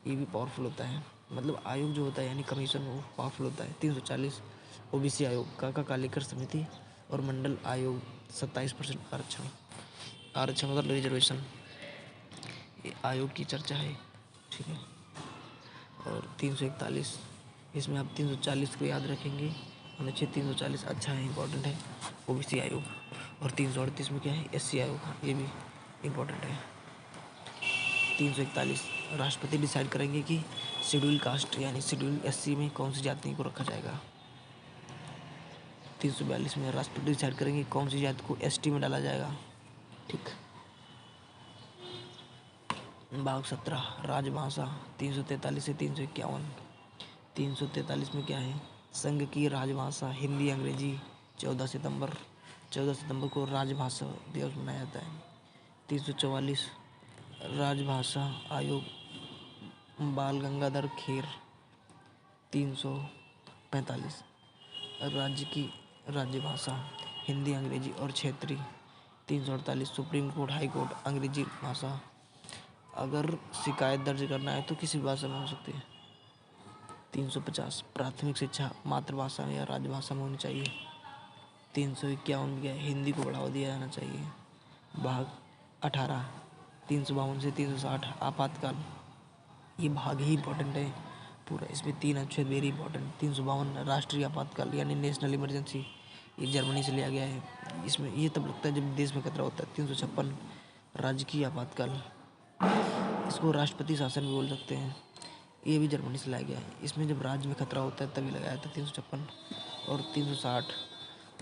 ये भी पावरफुल होता है। मतलब आयोग जो होता है यानी कमीशन, वो पावरफुल होता है। 340 OBC आयोग, काका कालेकर समिति और मंडल आयोग 27% आरक्षण। आरक्षण मतलब रिजर्वेशन, ये आयोग की चर्चा है, ठीक है। और 341 इसमें आप 340 को याद रखेंगे, अनुच्छेद 340 अच्छा है, इंपॉर्टेंट है, OBC आयोग। और 338 में क्या है, SC आयोग, ये भी इम्पोर्टेंट है। 341 राष्ट्रपति डिसाइड करेंगे कि शेड्यूल कास्ट यानी शेड्यूल SC में कौन सी जाति को रखा जाएगा। 342 में राष्ट्रपति डिसाइड करेंगे कौन सी जाति को ST में डाला जाएगा, ठीक। भाग 17 राजभाषा 343 से 351। 343 में क्या है, संघ की राजभाषा हिंदी अंग्रेजी। 14 सितंबर को राजभाषा दिवस मनाया जाता है। 344 राजभाषा आयोग बाल गंगाधर खेर। 345 राज्य की राज्यभाषा हिंदी अंग्रेजी और क्षेत्रीय। 348 सुप्रीम कोर्ट हाई कोर्ट अंग्रेजी भाषा, अगर शिकायत दर्ज करना है तो किसी भाषा में हो सकती है। 350 प्राथमिक शिक्षा मातृभाषा या राजभाषा में होनी चाहिए। 351 में हिंदी को बढ़ावा दिया जाना चाहिए। भाग 18 352 से 360 आपातकाल, ये भाग ही इम्पोर्टेंट है पूरा, इसमें 3 अनुच्छेद वेरी इंपॉर्टेंट। 352 राष्ट्रीय आपातकाल यानी नेशनल इमरजेंसी, ये जर्मनी से लिया गया है। इसमें ये तब लगता है जब देश में खतरा होता है। 356 राजकीय आपातकाल, इसको राष्ट्रपति शासन भी बोल सकते हैं, ये भी जर्मनी से लाया गया है। इसमें जब राज्य में खतरा होता है तभी लगाया था 356। और 360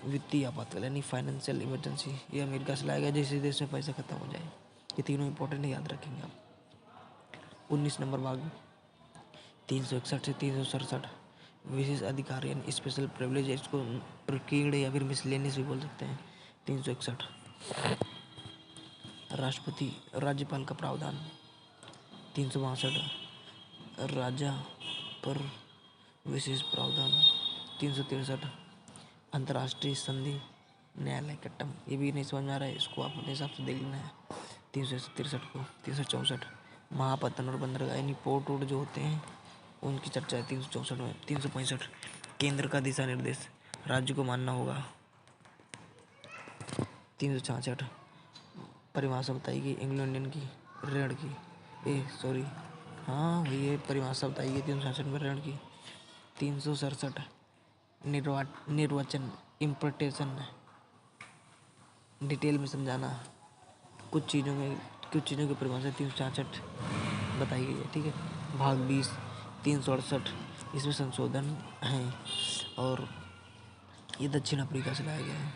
वित्तीय आपातकाल यानी फाइनेंशियल इमरजेंसी, ये अमेरिका से लाया गया, जैसे देश में पैसा खत्म हो जाए। ये तीनों इंपॉर्टेंट है, याद रखेंगे आप। 19 नंबर भाग 361 से 367 विशेष अधिकार यानी स्पेशल प्रिविलेज, इसको प्रकीर्ण या फिर मिसलेनियस भी बोल सकते हैं। 361 राष्ट्रपति राज्यपाल का प्रावधान। 362 राजा पर विशेष प्रावधान। 363 अंतर्राष्ट्रीय संधि न्यायालय कट्टम, ये भी नहीं समझ में आ रहा है, इसको आप अपने हिसाब से देख लेना है। 363 को 364 महापत्तन और बंदरगाह यानी पोर्ट रोड जो होते हैं उनकी चर्चा है 364 में। 365 केंद्र का दिशा निर्देश राज्य को मानना होगा। 366 परिभाषा बताइए एंग्लो इंडियन की ऋण की, हाँ ये परिभाषा बताइए 366 में ऋण की। 367 निर्वचन इंटरप्रिटेशन, डिटेल में समझाना कुछ चीज़ों की परिभाषा 366 बताई गई है, ठीक है। भाग 20 368 इसमें संशोधन है और ये दक्षिण अफ्रीका से लाया गया है।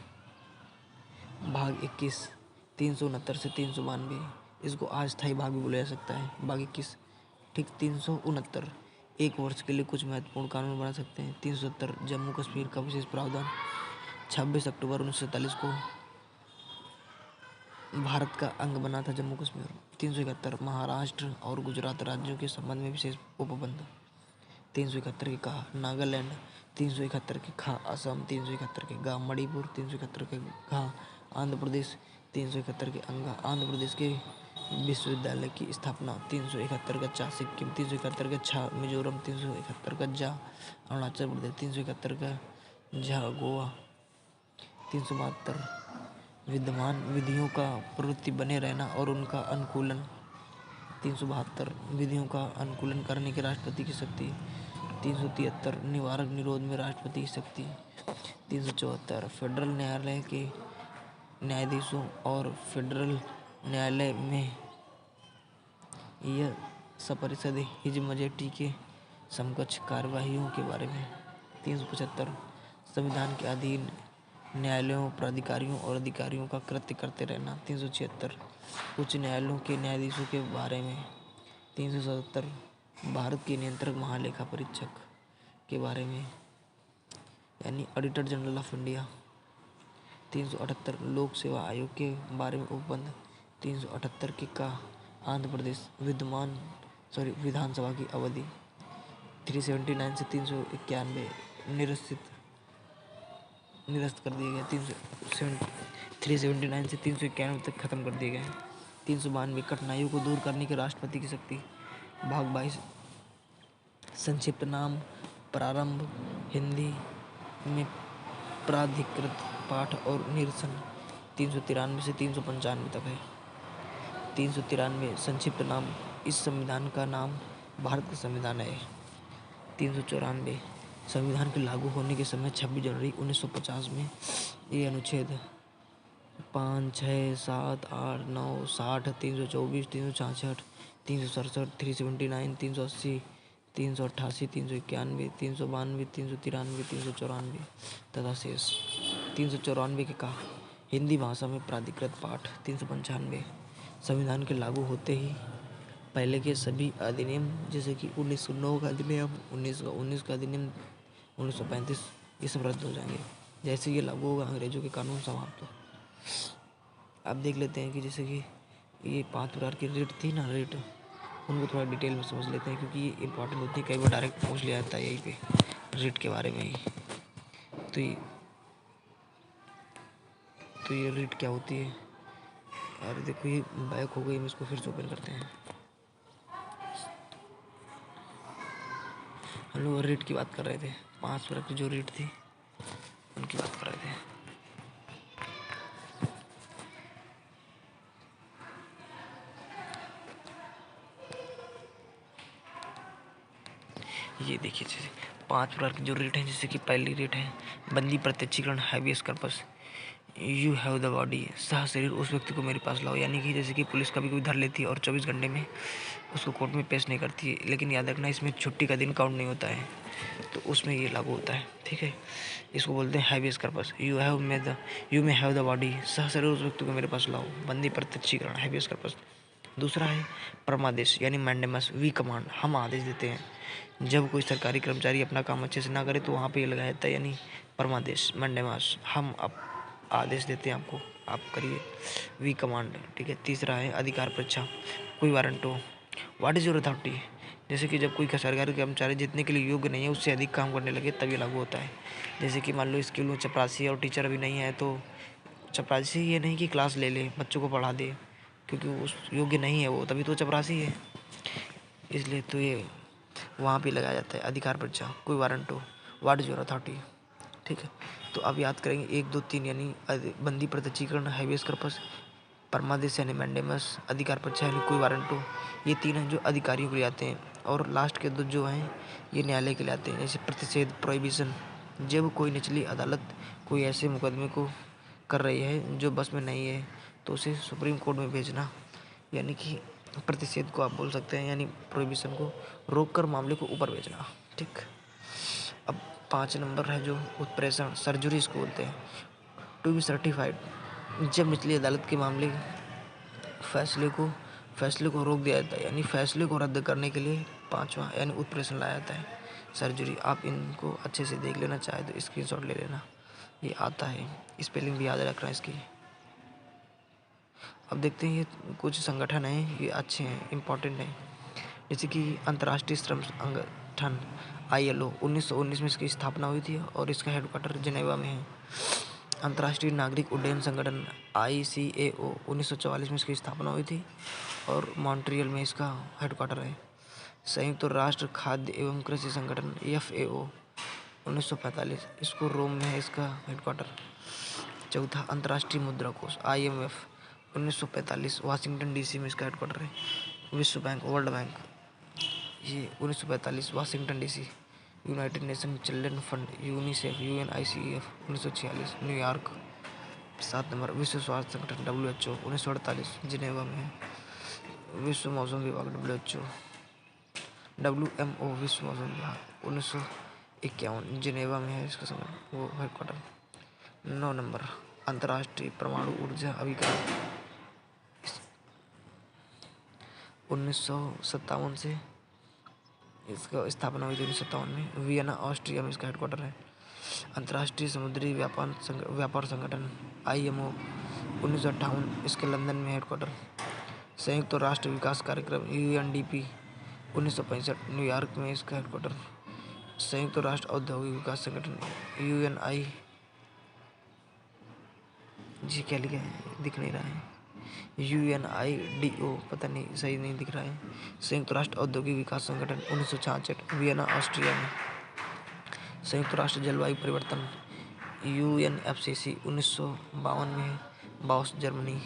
भाग 21 369 से 392 इसको अस्थायी भाग भी बोला जा सकता है। भाग 21 ठीक 369 1 वर्ष के लिए कुछ महत्वपूर्ण कानून बना सकते हैं। 370 जम्मू कश्मीर का विशेष प्रावधान। 26 अक्टूबर 1947 को भारत का अंग बना था जम्मू कश्मीर। 371 महाराष्ट्र और गुजरात राज्यों के संबंध में विशेष उपबंध। 371 के का नागालैंड, 371 के खा असम, 371 के गा मणिपुर, 371 के घा आंध्र प्रदेश, 371 के अंगा आंध्र प्रदेश के विश्वविद्यालय की स्थापना। 371 का चा सिक्किम, 371 का छा मिजोरम, 371 का जा अरुणाचल प्रदेश, 371 का झा गोवा। 372 विद्यमान विधियों का प्रवृत्ति बने रहना और उनका अनुकूलन। 372 विधियों का अनुकूलन करने की राष्ट्रपति की शक्ति। 373 निवारक निरोध में राष्ट्रपति की शक्ति। 374 फेडरल न्यायालय के न्यायाधीशों और फेडरल न्यायालय में यह सपरिषद हिज मजिस्ट्रेटी के समकक्ष कार्यवाहियों के बारे में। 375 संविधान के अधीन न्यायालयों, प्राधिकारियों और अधिकारियों का कृत्य करते रहना। 376 उच्च न्यायालयों के न्यायाधीशों के बारे में। 377 भारत के नियंत्रक महालेखा परीक्षक के बारे में, यानी ऑडिटर जनरल ऑफ इंडिया। 378 लोक सेवा आयोग के बारे में उपबंध। 378 के का आंध्र प्रदेश विधानसभा की अवधि। 379 से 391 निरस्त कर दिए गए। 379 से 391 तक खत्म कर दिए गए। 392 कठिनाइयों को दूर करने की राष्ट्रपति की शक्ति। भाग 22 संक्षिप्त नाम प्रारंभ हिंदी में प्राधिकृत पाठ और निरसन 393 से 395 तक है। 393 संक्षिप्त नाम इस संविधान का नाम भारत का संविधान है। 394 संविधान के लागू होने के समय 26 जनवरी 1950 में ये अनुच्छेद 5, 6, 7, 8, 9, 60, 324, 366, 367, 379, 380, 388, 391, 392, 393, 394 तथा शेष। 394 के का हिंदी भाषा में प्राधिकृत पाठ। 395 संविधान के लागू होते ही पहले के सभी अधिनियम जैसे कि 1909 का अधिनियम, 1919 का अधिनियम, 1935 ये सब रद्द हो जाएंगे। जैसे ये लागू होगा अंग्रेजों के कानून समाप्त हो। अब देख लेते हैं कि जैसे कि ये 5 प्रकार की रिट थी ना, रिट, उनको थोड़ा डिटेल में समझ लेते हैं क्योंकि ये इंपॉर्टेंट होती है। कई बार डायरेक्ट पूछ लिया जाता है यहीं पे रिट के बारे में ही। तो ये रिट क्या होती है। अरे देखो ये बैक हो गई, हम इसको फिर से ओपन करते हैं। हम लोग रिट की बात कर रहे थे, 5 प्रकार की जो रिट थी उनकी बात कर रहे थे। ये देखिए जैसे 5 प्रकार की जो रिट हैं, जैसे कि पहली रिट है बंदी प्रत्यक्षीकरण habeas corpus. You have the body, सह शरीर उस व्यक्ति को मेरे पास लाओ, यानी कि जैसे कि पुलिस कभी कभी धर लेती है और 24 घंटे में उसको कोर्ट में पेश नहीं करती है, लेकिन याद रखना इसमें छुट्टी का दिन काउंट नहीं होता है, तो उसमें ये लागू होता है। ठीक है, इसको बोलते हैं habeas corpus. You may have the body, सह शरीर उस व्यक्ति को मेरे पास लाओ, बंदी प्रत्यक्षीकरण हैबियस कॉर्पस। दूसरा है परमादेश, यानी मैंडेमस, वी कमांड, हम आदेश देते हैं। जब कोई सरकारी कर्मचारी अपना काम अच्छे से ना करे तो वहाँ पे ये लगाया जाता है, यानी परमादेश, मैंडेमस, हम आदेश देते हैं आपको, आप करिए, वी कमांड। ठीक है। तीसरा है अधिकार परीक्षा, कोई वारंट हो, व्हाट इज़ योर अथॉरिटी, जैसे कि जब कोई सरकारी कर्मचारी जितने के लिए योग्य नहीं है उससे अधिक काम करने लगे तब ये लागू होता है। जैसे कि मान लो स्कूल में चपरासी है और टीचर अभी नहीं है, तो चपरासी ये नहीं कि क्लास ले ले, बच्चों को पढ़ा दे, क्योंकि उस योग्य नहीं है वो, तभी तो चपरासी है। इसलिए तो ये वहाँ पे लगाया जाता है अधिकार परीक्षा, कोई वारंट हो, व्हाट इज़ योर अथॉरिटी। ठीक है, तो अब याद करेंगे 1, 2, 3, यानी बंदी प्रत्यक्षीकरण, हैबियस कॉर्पस, परमादेश यानी मैंडेमस, अधिकार परीक्षा यानी कोई वारंट हो। ये 3 हैं जो अधिकारियों के लिए आते हैं, और लास्ट के 2 जो हैं ये न्यायालय के लिए आते हैं। जैसे प्रतिषेध, प्रोहिबिशन, जब कोई निचली अदालत कोई ऐसे मुकदमे को कर रही है जो बस में नहीं है तो उसे सुप्रीम कोर्ट में भेजना, यानी कि प्रतिषेध को आप बोल सकते हैं, यानी प्रोहिबिशन को रोक कर मामले को ऊपर भेजना। ठीक, अब 5 नंबर है जो उत्प्रेषण, सर्जरी इसको बोलते हैं, टू बी सर्टिफाइड, जब निचली अदालत के मामले फैसले को रोक दिया जाता है, यानी फैसले को रद्द करने के लिए 5वां यानी उत्प्रेषण लाया जाता है, सर्जरी। आप इनको अच्छे से देख लेना, चाहे तो स्क्रीनशॉट ले लेना, ये आता है, स्पेलिंग भी याद रखना इसकी। अब देखते हैं ये कुछ संगठन हैं, ये अच्छे हैं, इम्पोर्टेंट हैं, जैसे कि अंतर्राष्ट्रीय श्रम संगठन ILO 1919 में इसकी स्थापना हुई थी और इसका हेडक्वार्टर जिनेवा में है। अंतर्राष्ट्रीय नागरिक उड्डयन संगठन ICAO 1944 में इसकी स्थापना हुई थी और मॉन्ट्रियल में इसका हेडक्वार्टर है। संयुक्त राष्ट्र खाद्य एवं कृषि संगठन FAO 1945, इसको रोम में है इसका हेडक्वार्टर। चौथा अंतर्राष्ट्रीय मुद्रा कोष IMF 1945, वाशिंगटन DC में इसका हेडक्वार्टर है। विश्व बैंक, वर्ल्ड बैंक, ये 1945 Washington DC। United nation children fund UNICEF UNICEF 1946 New York. 7 number विश्व स्वास्थ्य संगठन WHO 1948 जिनेवा में है। विश्व मौसम विभाग WHO WMO विश्व मौसम विभाग 1951 जिनेवा में है इसका संगठन वो हेडक्वार्टर। 9 नंबर अंतर्राष्ट्रीय परमाणु ऊर्जा अभिकरण 1957 से इसका स्थापना हुई थी 1957 में। वियना ऑस्ट्रिया में इसका हेडक्वार्टर है। अंतर्राष्ट्रीय समुद्री व्यापार संगठन IMO 1958 इसके लंदन में हेडक्वार्टर। संयुक्त राष्ट्र विकास कार्यक्रम UNDP 1965 न्यूयॉर्क में इसका हेडक्वार्टर। संयुक्त राष्ट्र औद्योगिक विकास संगठन UNI जी क्या लिखा है दिख नहीं रहा है UNIDO पता नहीं सही नहीं दिख रहा है। संयुक्त राष्ट्र औद्योगिक विकास संगठन 1966 वियना ऑस्ट्रिया में। संयुक्त राष्ट्र जलवायु परिवर्तन UNFCCC 1952 में है बाउस जर्मनी।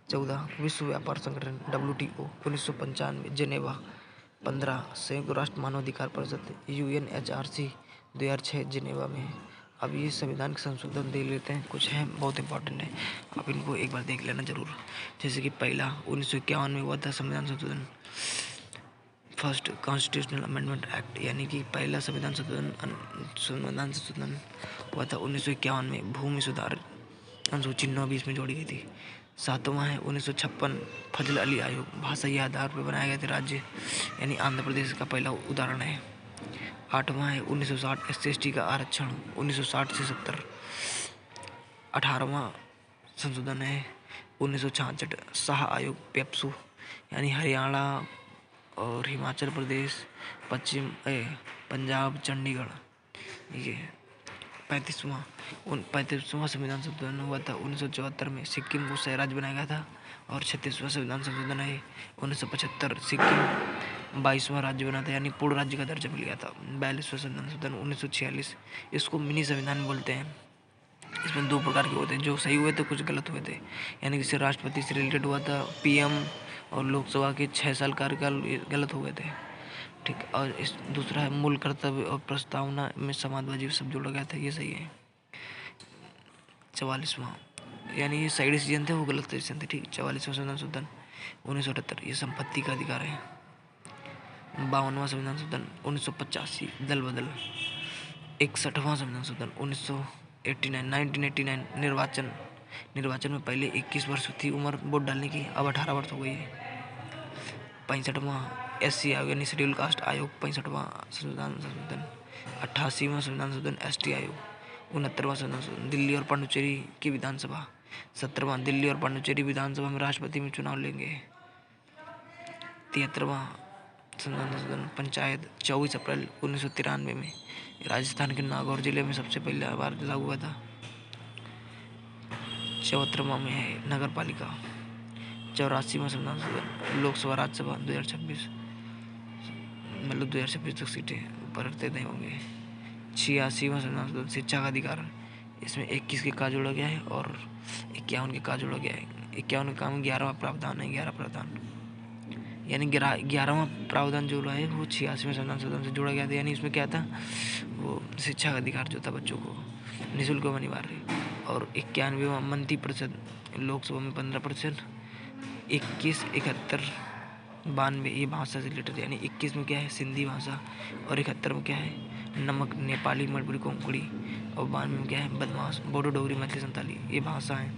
14 विश्व व्यापार संगठन WTO 1995 जेनेवा। 15 संयुक्त राष्ट्र मानवाधिकार परिषद UNHRC 2006 जिनेवा में है। अब ये संविधान के संशोधन देख लेते हैं, कुछ हैं बहुत इंपॉर्टेंट है, आप इनको एक बार देख लेना जरूर। जैसे कि पहला 1951 में हुआ था संविधान संशोधन, फर्स्ट कॉन्स्टिट्यूशनल अमेंडमेंट एक्ट, यानी कि पहला संविधान संशोधन हुआ था 1951 में। भूमि सुधार अनुसूची 9-20 में जोड़ी गई थी। 7वां है 1956 फजल अली आयोग, भाषाई आधार पर बनाए गए थे राज्य, यानी आंध्र प्रदेश का पहला उदाहरण है। 8वां है 1960 SC/ST का आरक्षण 1960 से 70। 18वां संशोधन है 1966 शाह आयोग पेप्सू, यानी हरियाणा और हिमाचल प्रदेश पंजाब चंडीगढ़। ये 35वां संविधान संशोधन हुआ था 1974 में, सिक्किम को शहर राज्य बनाया गया था। और 36वां संविधान संशोधन है 1975, सिक्किम 22वां राज्य बना था, यानी पूर्ण राज्य का दर्जा मिल गया था। 42वां संविधान संशोधन 1946, इसको मिनी संविधान बोलते हैं। इसमें 2 प्रकार के होते हैं, जो सही हुए थे कुछ गलत हुए थे, यानी किसी राष्ट्रपति से रिलेटेड हुआ था PM, और लोकसभा के 6 साल कार्यकाल गलत हुए थे, ठीक। और इस दूसरा है मूल कर्तव्य और प्रस्तावना में समाजवादी सब जोड़ा गया था, ये सही है। 44वां, यानी ये साइड डिसीजन थे वो गलत डिसीजन थे, ठीक। 44वां संविधान संशोधन 1978, ये संपत्ति का अधिकार है। 52वां संविधान संशोधन 1985 दल बदल। 61वां संविधान संशोधन 1989 निर्वाचन में पहले 21 वर्ष थी उम्र वोट डालने की, अब 18 वर्ष हो गई है। 65वां SC आयोग यानी शेड्यूल कास्ट आयोग 65वां संविधान संशोधन। 88वां संविधान संशोधन ST आयोग। 69वां संविधान संशोधन दिल्ली और पांडुचेरी की विधानसभा। 17वां दिल्ली और पांडुचेरी विधानसभा में राष्ट्रपति में चुनाव लेंगे। 73वां संविधान संशोधन पंचायत 24 अप्रैल 1993 में राजस्थान के नागौर जिले में सबसे पहली बार लागू हुआ था। 74वां में है नगर पालिका। 84वां संविधान संशोधन लोकसभा राज्यसभा 2026, मतलब 2026 तक सीटें ऊपर तय नहीं होंगे। 86वां संविधान संशोधन शिक्षा का अधिकार, इसमें 21 के का जोड़ा गया है और 51 के का जोड़ा गया है। 51 के का में 11वां प्रावधान है, 11 प्रावधान, यानी 11वां प्रावधान जो है वो 86वें संविधान संशोधन से जोड़ा गया था। यानी इसमें क्या था, वो शिक्षा का अधिकार जो था बच्चों को निःशुल्क एवं अनिवार्य। और 91वां मंत्रिपरिषद, लोकसभा में 15%। 21, 71, 92 ये भाषा से रिलेटेड, यानी 21 में क्या है सिंधी भाषा, और 71 में क्या है नमक नेपाली मणिपुरी कोंकणी, और 92 में क्या है बदमाश बोडो डोगरी मैथिली संताली, ये भाषा है।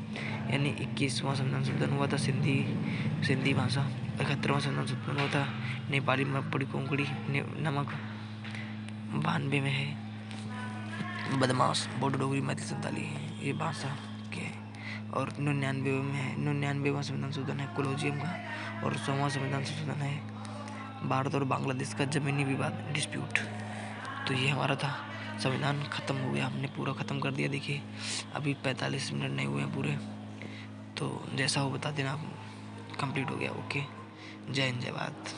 यानी 21वां संविधान संशोधन हुआ था सिंधी भाषा, 71वां संविधान संशोधन हुआ था नेपाली मणिपुरी कोंकणी नमक। 92 में है बदमाश बोडो डोगरी मैथिली संताली, ये भाषा के है। और 99 में है 99वां संविधान संशोधन है कोलोजियम का। और 100वां संविधान संशोधन है भारत और बांग्लादेश का जमीनी विवाद डिस्प्यूट। तो ये हमारा था संविधान, ख़त्म हो गया, हमने पूरा ख़त्म कर दिया। देखिए अभी 45 मिनट नहीं हुए हैं पूरे, तो जैसा हो बता देना, कंप्लीट हो गया। ओके, जय हिंद जय भारत।